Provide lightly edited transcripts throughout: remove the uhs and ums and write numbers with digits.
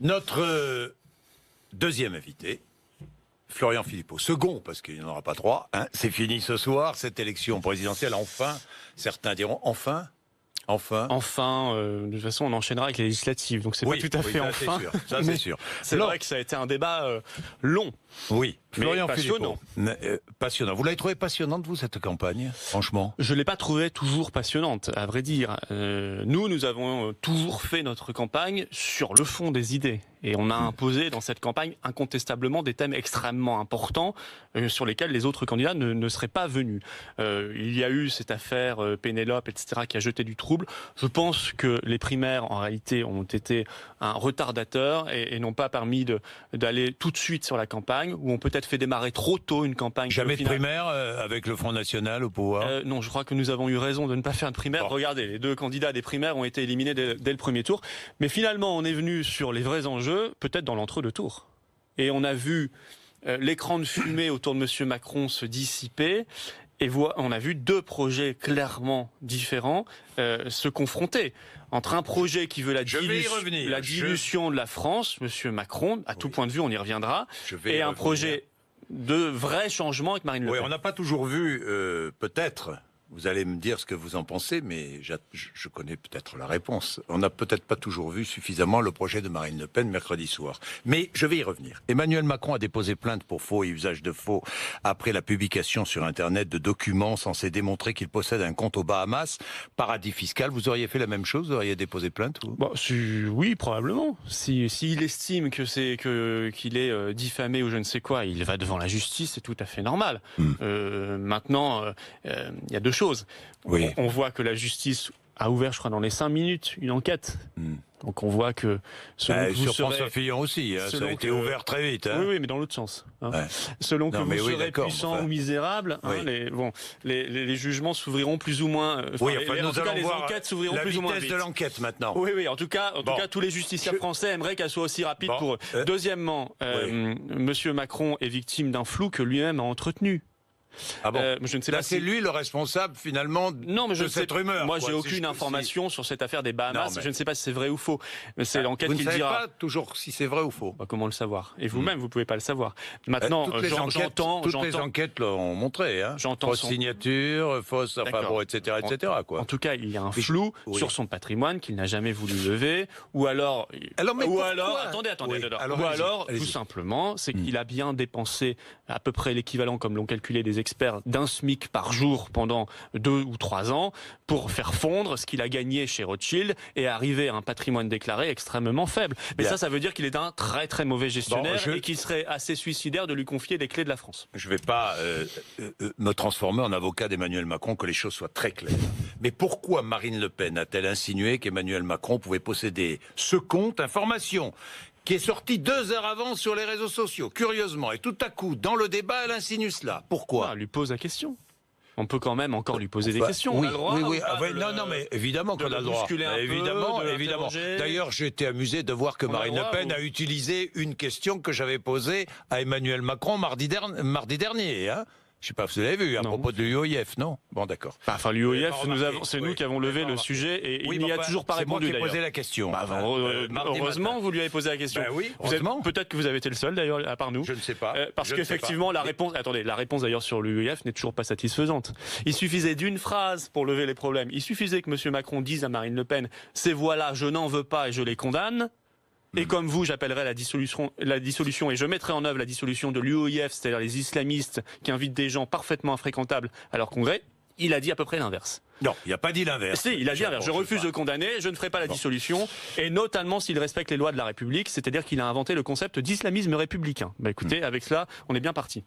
Notre deuxième invité, Florian Philippot. Second, parce qu'il n'y en aura pas trois. Hein. C'est fini ce soir, cette élection présidentielle. Enfin, certains diront enfin. Enfin, de toute façon, on enchaînera avec les législatives, donc c'est pas tout à fait ça, enfin. Ça, c'est sûr. C'est vrai que ça a été un débat long. Oui, Florian passionnant. Philippot. Passionnant. Vous l'avez trouvé passionnante, vous, cette campagne, franchement? Je l'ai pas trouvée toujours passionnante, à vrai dire. Nous avons toujours fait notre campagne sur le fond des idées. Et on a imposé dans cette campagne incontestablement des thèmes extrêmement importants sur lesquels les autres candidats ne seraient pas venus. Il y a eu cette affaire Pénélope, etc., qui a jeté du trouble. Je pense que les primaires, en réalité, ont été un retardateur et n'ont pas permis d'aller tout de suite sur la campagne, où on peut-être fait démarrer trop tôt une campagne. Jamais de primaire avec le Front National au pouvoir? Non, je crois que nous avons eu raison de ne pas faire de primaire. Bon. Regardez, les deux candidats des primaires ont été éliminés dès le premier tour. Mais finalement, on est venu sur les vrais enjeux, peut-être dans l'entre-deux tours. Et on a vu l'écran de fumée autour de M. Macron se dissiper. Et on a vu deux projets clairement différents se confronter. Entre un projet qui veut la dilution de la France, M. Macron, à tout point de vue, on y reviendra, et un projet de vrai changement avec Marine Le Pen. Oui, on n'a pas toujours vu, peut-être... Vous allez me dire ce que vous en pensez, mais je connais peut-être la réponse. On n'a peut-être pas toujours vu suffisamment le projet de Marine Le Pen mercredi soir. Mais je vais y revenir. Emmanuel Macron a déposé plainte pour faux et usage de faux après la publication sur Internet de documents censés démontrer qu'il possède un compte aux Bahamas, paradis fiscal. Vous auriez fait la même chose? Vous auriez déposé plainte ou... Oui, probablement. S'il estime qu'il est diffamé ou je ne sais quoi, il va devant la justice, c'est tout à fait normal. Maintenant, il y a deux choses. Oui. On voit que la justice a ouvert, je crois, dans les 5 minutes, une enquête. Donc on voit que... sur François Fillon aussi, ça a été ouvert très vite. Hein. Oui, mais dans l'autre sens. Hein. Ouais. Selon que vous serez puissant ou misérable, les jugements s'ouvriront plus ou moins... nous allons les voir enquêtes s'ouvriront plus ou moins vite. La vitesse de l'enquête maintenant. Oui, en tout cas, tous les justiciables français aimeraient qu'elle soit aussi rapide pour eux. Deuxièmement, Monsieur Macron est victime d'un flou que lui-même a entretenu. Ah bon je ne sais Là, pas c'est lui le responsable finalement de cette rumeur. Moi, j'ai aucune information sur cette affaire des Bahamas. Je ne sais pas si c'est vrai ou faux. Mais c'est l'enquête qui le dira. Vous ne savez pas toujours si c'est vrai ou faux. Comment le savoir? Et vous-même, vous pouvez pas le savoir. Maintenant, j'entends. Toutes les enquêtes l'ont montré. Hein. Fausse signature, fausse, etc., etc. Quoi. En tout cas, il y a un flou sur son patrimoine qu'il n'a jamais voulu lever, ou alors, tout simplement, c'est qu'il a bien dépensé à peu près l'équivalent, comme l'ont calculé des experts, d'un SMIC par jour pendant 2 ou 3 ans pour faire fondre ce qu'il a gagné chez Rothschild et arriver à un patrimoine déclaré extrêmement faible. Mais ça veut dire qu'il est un très très mauvais gestionnaire et qu'il serait assez suicidaire de lui confier les clés de la France. Je ne vais pas me transformer en avocat d'Emmanuel Macron, que les choses soient très claires. Mais pourquoi Marine Le Pen a-t-elle insinué qu'Emmanuel Macron pouvait posséder ce compte information qui est sorti 2 heures avant sur les réseaux sociaux, curieusement, et tout à coup, dans le débat, elle insinue cela. Pourquoi? Elle lui pose la question. On peut quand même encore lui poser des questions. Oui, non, mais évidemment qu'on a le droit. Évidemment. D'ailleurs, j'ai été amusé de voir que Marine Le Pen a utilisé une question que j'avais posée à Emmanuel Macron mardi dernier. Hein. Je ne sais pas si vous l'avez vu, à propos de l'UOIF, non? Bon, d'accord. Enfin, l'UOIF, c'est nous qui avons levé le sujet et il n'y a toujours pas répondu, d'ailleurs. C'est moi qui ai posé la question. Heureusement, vous lui avez posé la question. Oui, heureusement. Peut-être que vous avez été le seul, d'ailleurs, à part nous. Je ne sais pas. Parce qu'effectivement, la réponse d'ailleurs sur l'UOIF n'est toujours pas satisfaisante. Il suffisait d'une phrase pour lever les problèmes. Il suffisait que M. Macron dise à Marine Le Pen, ces voix-là, je n'en veux pas et je les condamne. Et comme vous, j'appellerai la dissolution et je mettrai en œuvre la dissolution de l'UOIF, c'est-à-dire les islamistes qui invitent des gens parfaitement infréquentables à leur congrès. Il a dit à peu près l'inverse. Non, il n'a pas dit l'inverse. Si, il a dit l'inverse. Je refuse de condamner, je ne ferai pas la dissolution, et notamment s'il respecte les lois de la République, c'est-à-dire qu'il a inventé le concept d'islamisme républicain. Écoutez, avec cela, on est bien parti.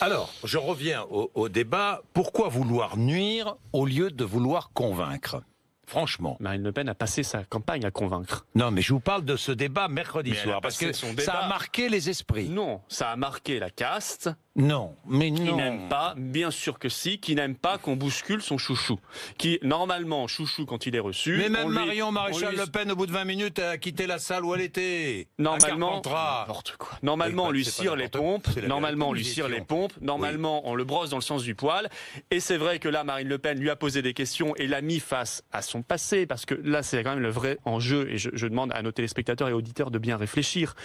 Alors, je reviens au débat. Pourquoi vouloir nuire au lieu de vouloir convaincre ? Franchement. Marine Le Pen a passé sa campagne à convaincre. Non, mais je vous parle de ce débat mercredi soir, parce que ça a marqué les esprits. Non, ça a marqué la caste, Non, mais non. Qui n'aime pas, bien sûr que si, qui n'aime pas qu'on bouscule son chouchou. Qui, normalement, chouchou, quand il est reçu... Mais même Marion Maréchal Le Pen, au bout de 20 minutes, a quitté la salle où elle était. Normalement, n'importe quoi. Normalement, on lui cire les pompes. Normalement, on lui cire les pompes. Normalement, on le brosse dans le sens du poil. Et c'est vrai que là, Marine Le Pen lui a posé des questions et l'a mis face à son passé, parce que là, c'est quand même le vrai enjeu. Et je demande à nos téléspectateurs et auditeurs de bien réfléchir.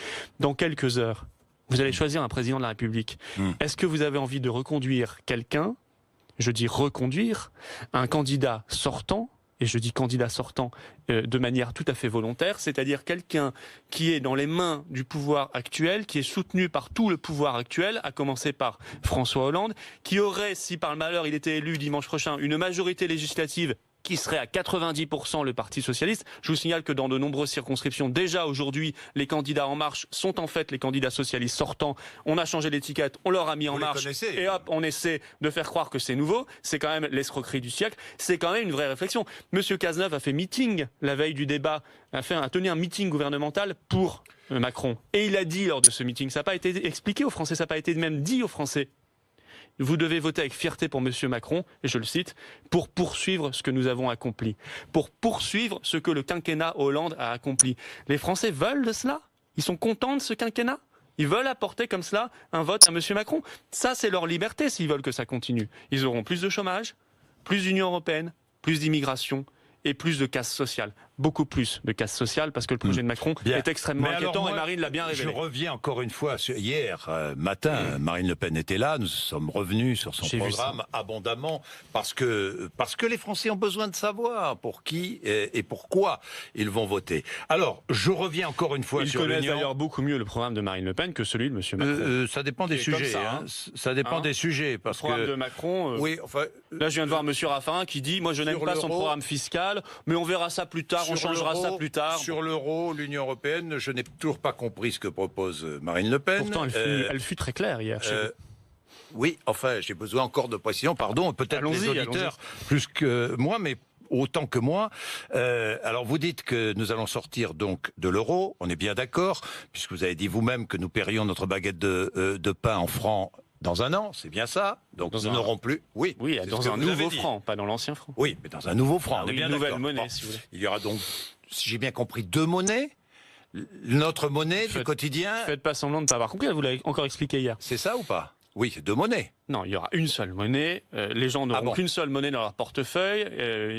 Dans quelques heures, vous allez choisir un président de la République. Est-ce que vous avez envie de reconduire quelqu'un, je dis reconduire, un candidat sortant, et je dis candidat sortant de manière tout à fait volontaire, c'est-à-dire quelqu'un qui est dans les mains du pouvoir actuel, qui est soutenu par tout le pouvoir actuel, à commencer par François Hollande, qui aurait, si par le malheur il était élu dimanche prochain, une majorité législative qui serait à 90% le Parti socialiste. Je vous signale que dans de nombreuses circonscriptions, déjà aujourd'hui, les candidats En Marche sont en fait les candidats socialistes sortants. On a changé l'étiquette, on leur a mis En Marche, et hop, on essaie de faire croire que c'est nouveau. C'est quand même l'escroquerie du siècle. C'est quand même une vraie réflexion. Monsieur Cazeneuve a fait meeting la veille du débat, a tenu un meeting gouvernemental pour Macron. Et il a dit lors de ce meeting, ça n'a pas été expliqué aux Français, ça n'a pas été même dit aux Français. Vous devez voter avec fierté pour Monsieur Macron, et je le cite, pour poursuivre ce que nous avons accompli, pour poursuivre ce que le quinquennat Hollande a accompli. Les Français veulent de cela? Ils sont contents de ce quinquennat? Ils veulent apporter comme cela un vote à Monsieur Macron? Ça, c'est leur liberté s'ils veulent que ça continue. Ils auront plus de chômage, plus d'Union européenne, plus d'immigration et plus de casse sociale. Beaucoup plus de casse sociale, parce que le projet de Macron est extrêmement inquiétant, et Marine l'a bien révélé. Je reviens encore une fois, hier matin, Marine Le Pen était là, nous sommes revenus sur son programme abondamment, parce que les Français ont besoin de savoir pour qui et pourquoi ils vont voter. Alors, je reviens encore une fois sur l'Union. Ils connaissent d'ailleurs beaucoup mieux le programme de Marine Le Pen que celui de M. Macron. Ça dépend des sujets. Ça dépend des sujets. Parce le programme de Macron, oui, enfin, là je viens de voir M. Raffarin qui dit « Moi je n'aime pas son programme fiscal, mais on verra ça plus tard. On changera ça plus tard. » Sur l'euro, l'Union européenne, je n'ai toujours pas compris ce que propose Marine Le Pen. Pourtant, elle fut très claire hier. Oui, enfin, j'ai besoin encore de précision. Pardon, peut-être les auditeurs plus que moi, mais autant que moi. Alors, vous dites que nous allons sortir donc de l'euro. On est bien d'accord, puisque vous avez dit vous-même que nous paierions notre baguette de pain en francs dans un an, c'est bien ça. Donc nous n'aurons plus. Oui, dans un nouveau franc, pas dans l'ancien franc. Oui, mais dans un nouveau franc. On est bien une nouvelle d'accord. monnaie, si vous voulez. Il y aura donc, si j'ai bien compris, deux monnaies. Notre monnaie du quotidien. Faites pas semblant de ne pas avoir compris. Vous l'avez encore expliqué hier. C'est ça ou pas? Oui, c'est deux monnaies. Non, il y aura une seule monnaie. Les gens n'auront qu'une seule monnaie dans leur portefeuille,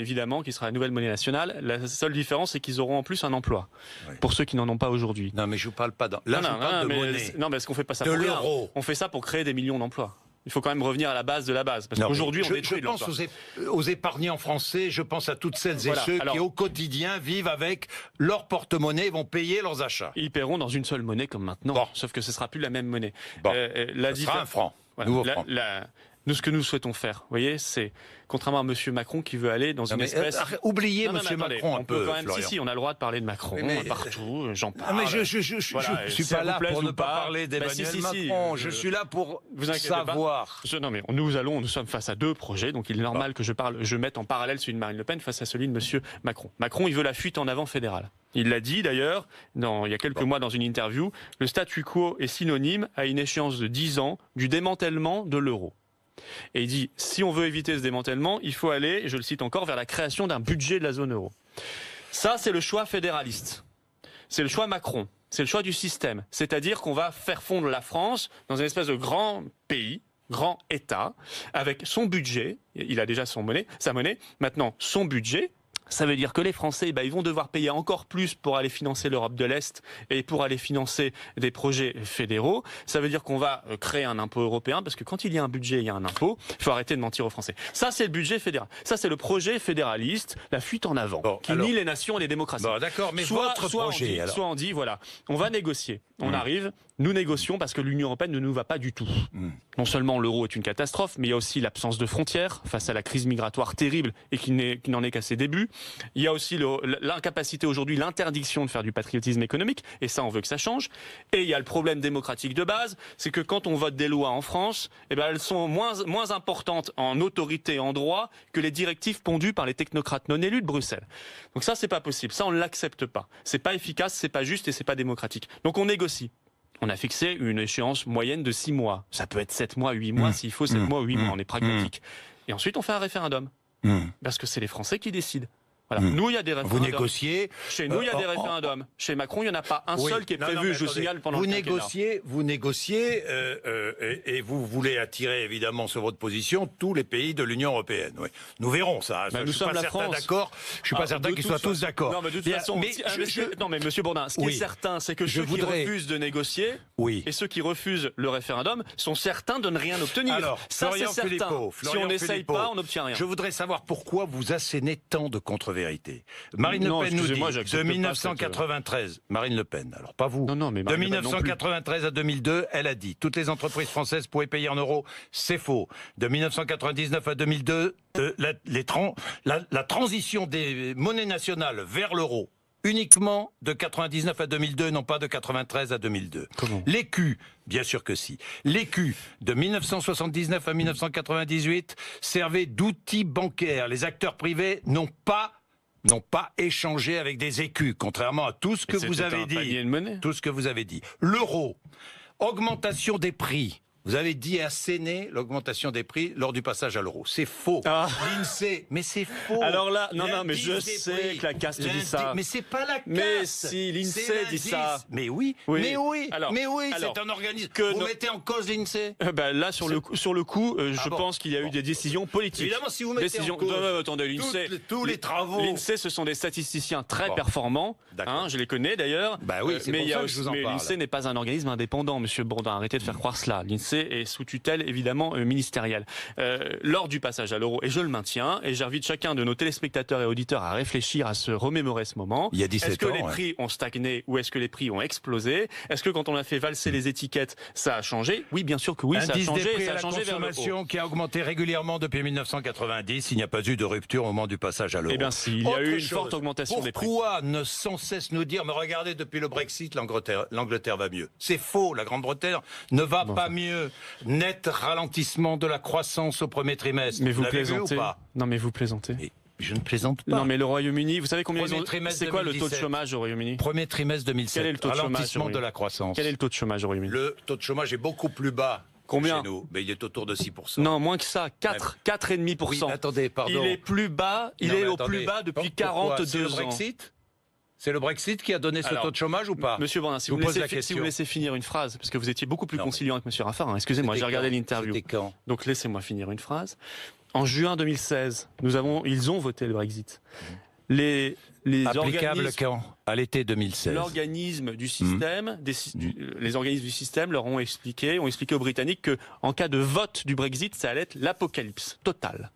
évidemment, qui sera la nouvelle monnaie nationale. La seule différence, c'est qu'ils auront en plus un emploi. Oui. Pour ceux qui n'en ont pas aujourd'hui. Non, mais je vous parle pas dans. Là, je parle de monnaie. Non, mais est-ce qu'on fait pas ça de pour l'euro? On fait ça pour créer des millions d'emplois. Il faut quand même revenir à la base de la base. Parce qu'aujourd'hui, on détruit l'emploi. Je pense aux épargnants français, je pense à toutes celles et ceux qui, au quotidien, vivent avec leur porte-monnaie et vont payer leurs achats. Ils paieront dans une seule monnaie comme maintenant. Bon. Sauf que ce sera plus la même monnaie. Bon. Ce sera un franc. Voilà. Nouveau franc. Nous, ce que nous souhaitons faire, vous voyez, c'est, contrairement à M. Macron qui veut aller dans une espèce... Oubliez M. Macron un peu, quand même, Florian. Si, on a le droit de parler de Macron partout, j'en parle. Mais je suis pas là pour ne pas parler d'Emmanuel Macron, je suis là pour savoir. Non, mais nous sommes face à deux projets, donc il est normal que je mette en parallèle celui de Marine Le Pen face à celui de M. Macron. Macron, il veut la fuite en avant fédérale. Il l'a dit d'ailleurs, il y a quelques mois dans une interview, le statu quo est synonyme à une échéance de 10 ans du démantèlement de l'euro. Et il dit, si on veut éviter ce démantèlement, il faut aller, je le cite encore, vers la création d'un budget de la zone euro. Ça, c'est le choix fédéraliste. C'est le choix Macron. C'est le choix du système. C'est-à-dire qu'on va faire fondre la France dans une espèce de grand pays, grand État, avec son budget. Il a déjà sa monnaie. Maintenant, son budget. Ça veut dire que les Français, ils vont devoir payer encore plus pour aller financer l'Europe de l'Est et pour aller financer des projets fédéraux. Ça veut dire qu'on va créer un impôt européen, parce que quand il y a un budget, il y a un impôt. Il faut arrêter de mentir aux Français. Ça, c'est le budget fédéral. Ça, c'est le projet fédéraliste, la fuite en avant, qui nie les nations et les démocraties. Bon, d'accord, mais votre projet, soit on dit, voilà, on va négocier. On arrive, nous négocions parce que l'Union européenne ne nous va pas du tout. Non seulement l'euro est une catastrophe, mais il y a aussi l'absence de frontières face à la crise migratoire terrible et qui n'en est qu'à ses débuts. Il y a aussi l'incapacité aujourd'hui, l'interdiction de faire du patriotisme économique, et ça, on veut que ça change. Et il y a le problème démocratique de base, c'est que quand on vote des lois en France, elles sont moins importantes en autorité et en droit que les directives pondues par les technocrates non élus de Bruxelles. Donc ça, c'est pas possible. Ça, on ne l'accepte pas. C'est pas efficace, c'est pas juste et c'est pas démocratique. Donc on négocie. on a fixé une échéance moyenne de 6 mois. Ça peut être 7 mois, 8 mois, s'il faut 7 mois, 8 mois, on est pragmatique. Et ensuite, on fait un référendum. Parce que c'est les Français qui décident. Voilà. Nous, il y a des référendums. Vous négociez. Chez nous, il y a des référendums. Chez Macron, il n'y en a pas un seul qui est prévu, je vous signale, pendant vous le quinquennat. Vous négociez et vous voulez attirer évidemment sur votre position tous les pays de l'Union européenne. Oui. Nous verrons ça. Bah, je suis pas certain d'accord. Je suis pas certain qu'ils soient tous d'accord. Non, mais de toute façon, non, mais Monsieur Bourdin, ce qui est certain, c'est que ceux qui refusent de négocier et ceux qui refusent le référendum sont certains de ne rien obtenir. Alors, ça, c'est certain. Si on n'essaye pas, on n'obtient rien. Je voudrais savoir pourquoi vous assénez tant de contre-vérités. Marine Le Pen nous dit de 1993, Marine Le Pen, alors pas vous, de 1993 à 2002, elle a dit toutes les entreprises françaises pouvaient payer en euros, c'est faux. De 1999 à 2002, la transition des monnaies nationales vers l'euro, uniquement de 99 à 2002, non pas de 93 à 2002. L'écu, bien sûr que si. L'écu de 1979 à 1998 servait d'outil bancaire. Les acteurs privés n'ont pas échangé avec des écus, contrairement à tout ce que vous avez dit. Tout ce que vous avez dit. L'euro, augmentation des prix. Vous avez dit asséner l'augmentation des prix lors du passage à l'euro. C'est faux. L'INSEE, mais c'est faux. Alors là, non, mais je sais que la caste dit ça. Mais c'est pas la caste. Mais si l'INSEE dit ça. Mais oui. Alors, c'est un organisme. Vous mettez en cause l'INSEE. Là, sur le coup, je pense qu'il y a eu des décisions politiques. Évidemment, si vous mettez en cause attendez, l'INSEE, tous les travaux. L'INSEE, ce sont des statisticiens très performants. Je les connais d'ailleurs. Mais l'INSEE n'est pas un organisme indépendant, Monsieur Bourdin. Arrêtez de faire croire cela. L'INSEE est sous tutelle évidemment ministérielle lors du passage à l'euro, et je le maintiens, et j'invite chacun de nos téléspectateurs et auditeurs à réfléchir, à se remémorer ce moment. Il y a 17 ans. Est-ce que les prix ont stagné ou est-ce que les prix ont explosé? Est-ce que quand on a fait valser les étiquettes, ça a changé? Oui, bien sûr que oui, ça a changé. Indice des prix à la consommation qui a augmenté régulièrement depuis 1990. Il n'y a pas eu de rupture au moment du passage à l'euro. Eh bien si, il y a eu une forte augmentation des prix. Pourquoi ne sans cesse nous dire, mais regardez, depuis le Brexit, l'Angleterre va mieux? C'est faux, la Grande-Bretagne ne va pas mieux. Net ralentissement de la croissance au premier trimestre. Mais vous plaisantez. Ou pas? Non, mais vous plaisantez. Mais je ne plaisante pas. Non, mais le Royaume-Uni, vous savez combien c'est quoi le taux de chômage au Royaume-Uni? Premier trimestre 2007. Quel est le taux de chômage de la croissance. Quel est le taux de chômage au Royaume-Uni? Le taux de chômage est beaucoup plus bas. Combien? Chez nous, mais il est autour de 6%. Non, moins que ça, 4,5%. Oui, attendez, pardon. Il est plus bas, au plus bas depuis 42 ans. C'est le Brexit qui a donné ce taux de chômage ou pas? Monsieur Bourdin, si vous me laissez finir une phrase, parce que vous étiez beaucoup plus conciliant avec Monsieur Raffarin. Excusez-moi, j'ai regardé l'interview. C'était quand? Donc laissez-moi finir une phrase. En juin 2016, ils ont voté le Brexit. Applicable quand? À l'été 2016. L'organisme du système, les organismes du système leur ont expliqué aux Britanniques que, en cas de vote du Brexit, ça allait être l'apocalypse totale.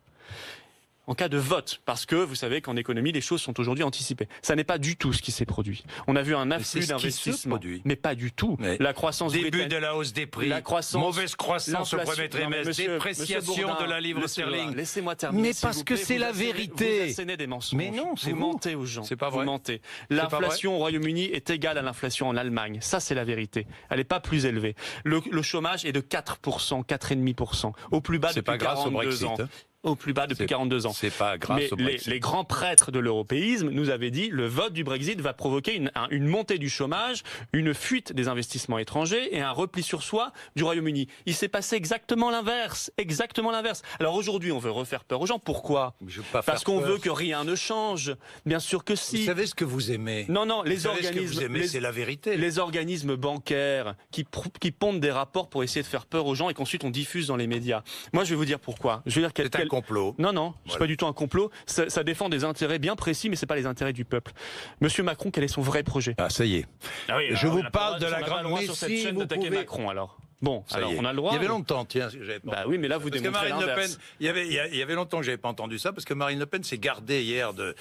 En cas de vote, parce que vous savez qu'en économie, les choses sont aujourd'hui anticipées. Ça n'est pas du tout ce qui s'est produit. On a vu un afflux d'investissements, mais pas du tout. La croissance début de la hausse des prix, mauvaise croissance au premier trimestre, dépréciation de la livre sterling. Laissez-moi terminer. Mais parce que c'est la vérité. Vous assénez des mensonges. Mais non, c'est vous mentez aux gens. C'est pas vrai. Vous mentez. L'inflation au Royaume-Uni est égale à l'inflation en Allemagne. Ça, c'est la vérité. Elle n'est pas plus élevée. Le chômage est de 4%, 4,5%, au plus bas depuis 42 ans. Au plus bas depuis 42 ans. C'est pas grâce au Brexit. Les grands prêtres de l'européisme nous avaient dit le vote du Brexit va provoquer une montée du chômage, une fuite des investissements étrangers et un repli sur soi du Royaume-Uni. Il s'est passé exactement l'inverse. Exactement l'inverse. Alors aujourd'hui, on veut refaire peur aux gens. Pourquoi? Parce qu'on veut que rien ne change. Bien sûr que si. Vous savez ce que vous aimez? Non, les organismes. Ce que vous aimez, c'est la vérité. Les organismes bancaires qui pondent des rapports pour essayer de faire peur aux gens et qu'ensuite on diffuse dans les médias. Moi, je vais vous dire pourquoi. Je vais dire c'est un complot. Non, c'est pas du tout un complot. Ça défend des intérêts bien précis, mais c'est pas les intérêts du peuple. Monsieur Macron, quel est son vrai projet? Ah, ça y est. Ah oui, je vous parle de la grande sur cette chaîne d'attaquer Macron, alors. Bon, alors on a le droit. Il y avait longtemps, tiens. Bah oui, mais là vous démontrez l'inverse. Il y avait longtemps que j'avais pas entendu ça parce que Marine Le Pen s'est gardée hier de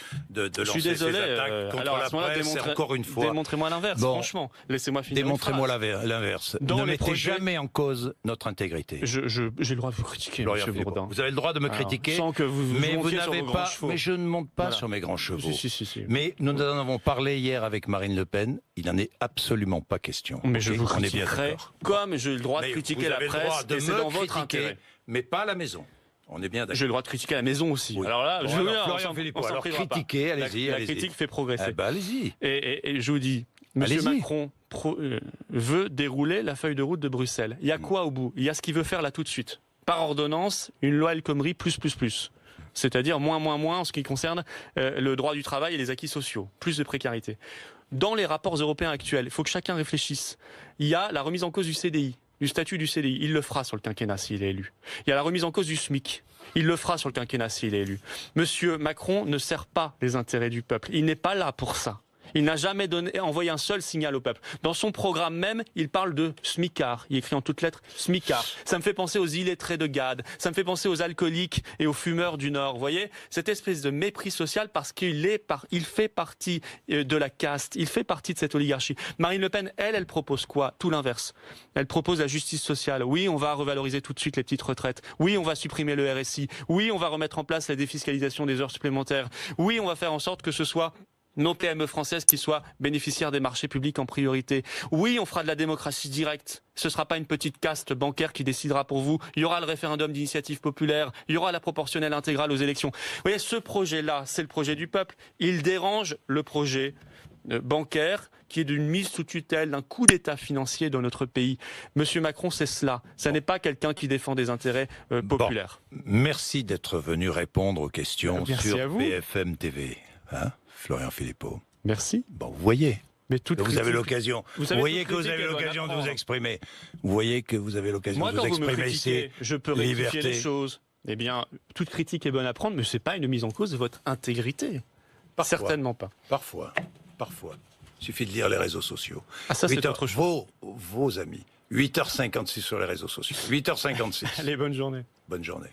lancer ses attaques contre la presse. Encore une fois. Démontrez-moi l'inverse. Franchement, laissez-moi finir. Démontrez-moi l'inverse. Ne mettez jamais en cause notre intégrité. J'ai le droit de vous critiquer, Monsieur Bourdin. Vous avez le droit de me critiquer. Sans que vous n'avez pas. Mais je ne monte pas sur mes grands chevaux. Mais nous en avons parlé hier avec Marine Le Pen. Il n'en est absolument pas question. Mais je vous critiquerai comme j'ai le droit de critiquer la presse, et c'est dans votre intérêt. Mais pas à la maison. On est bien d'accord. J'ai le droit de critiquer à la maison aussi. Oui. Alors là, bon, je veux bien. Alors critiquez, allez-y. La critique fait progresser. Allez-y. Et je vous dis, Monsieur Macron veut dérouler la feuille de route de Bruxelles. Il y a quoi au bout? Il y a ce qu'il veut faire là tout de suite. Par ordonnance, une loi El Khomri plus. C'est-à-dire moins en ce qui concerne le droit du travail et les acquis sociaux. Plus de précarité. Dans les rapports européens actuels, il faut que chacun réfléchisse. Il y a la remise en cause du CDI, du statut du CDI. Il le fera sur le quinquennat s'il est élu. Il y a la remise en cause du SMIC. Il le fera sur le quinquennat s'il est élu. Monsieur Macron ne sert pas les intérêts du peuple. Il n'est pas là pour ça. Il n'a jamais envoyé un seul signal au peuple. Dans son programme même, il parle de smicard. Il écrit en toutes lettres smicard. Ça me fait penser aux illettrés de Gade. Ça me fait penser aux alcooliques et aux fumeurs du Nord. Vous voyez, cette espèce de mépris social parce qu'il fait partie de la caste. Il fait partie de cette oligarchie. Marine Le Pen, elle propose quoi? Tout l'inverse. Elle propose la justice sociale. Oui, on va revaloriser tout de suite les petites retraites. Oui, on va supprimer le RSI. Oui, on va remettre en place la défiscalisation des heures supplémentaires. Oui, on va faire en sorte que ce soit nos PME françaises qui soient bénéficiaires des marchés publics en priorité. Oui, on fera de la démocratie directe. Ce ne sera pas une petite caste bancaire qui décidera pour vous. Il y aura le référendum d'initiative populaire. Il y aura la proportionnelle intégrale aux élections. Vous voyez, ce projet-là, c'est le projet du peuple. Il dérange le projet bancaire qui est d'une mise sous tutelle, d'un coup d'État financier dans notre pays. Monsieur Macron, c'est cela. Ça n'est pas quelqu'un qui défend des intérêts populaires. Bon, merci d'être venu répondre aux questions sur BFM TV. Hein, Florian Philippot. Merci. Bon, vous voyez. Mais vous avez l'occasion. Vous voyez que vous avez l'occasion de vous exprimer. Vous voyez que vous avez l'occasion de vous exprimer ici. Je peux rectifier les choses. Eh bien, toute critique est bonne à prendre, mais c'est pas une mise en cause de votre intégrité. Parfois. Certainement pas. Parfois. Il suffit de lire les réseaux sociaux. Ah, ça, c'est autre chose. Vos amis. 8h56 sur les réseaux sociaux. 8h56. Allez, bonne journée. Bonne journée.